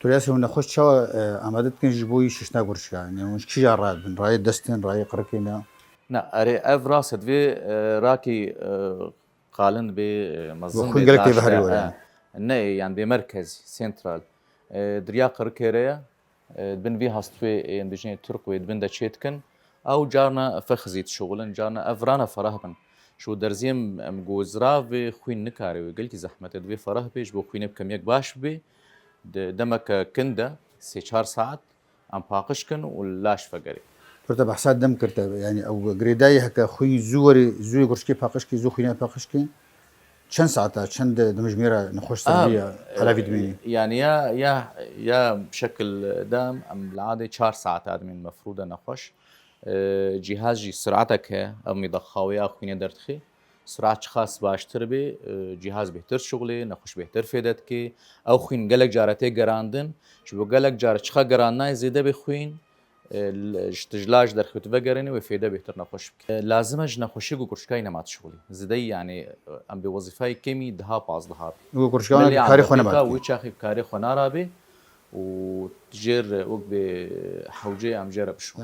برياسي هنا خوش شوا عمادت كن جبوي ششنا قرش يعني مش كي جارات بن راي دستن راي قركينا. نا أري أفراست في راكي قالن بمظن وخوين قالك بداش بحري ولا يعني. النهي يعني بمركزي سنترال دريا قركيريا بن في هاستوي بجني تركوي بن دا تشيتكن أو جارنا فخزيت شغلن جارنا أفرانا فرهبن شو درزيم مجوزرا في خوين نكاري وقلت زحمة في فرح بيش بو خوين بكم يك باش بي دمك كندا سي 4 ساعات ام باقشكن ولاش فقري كرتا بحساد دم كرتا يعني او قريداي هكا خوي زوري قرشكي باقشكي زو خوينا باقشكي شن ساعات شن دمجميرة نخش سربية على فيدميني يعني يا بشكل دام ام العادة 4 ساعات ادمي المفروض نخش جهازي سرعتك هي امي ضخاوي اخويني درتخي سرعة خاص باشتر بي جهاز بهتر شغلي نخش بهتر فيدتكي او خوين قالك جارتي قراندن شو قالك جارت شخا قراناي زيدا بخوين اشتجلاج در خطبه بقرني وفيدا بهتر نخش لازم اج نخشي قرشكاي نمات شغلي زدي يعني ام بوظيفه كيمي دها باز دها وقرشكانا كاري خونا بعد ويتشاخي كاري خونا رابي وتجير وقت بحوجي ام جرب شو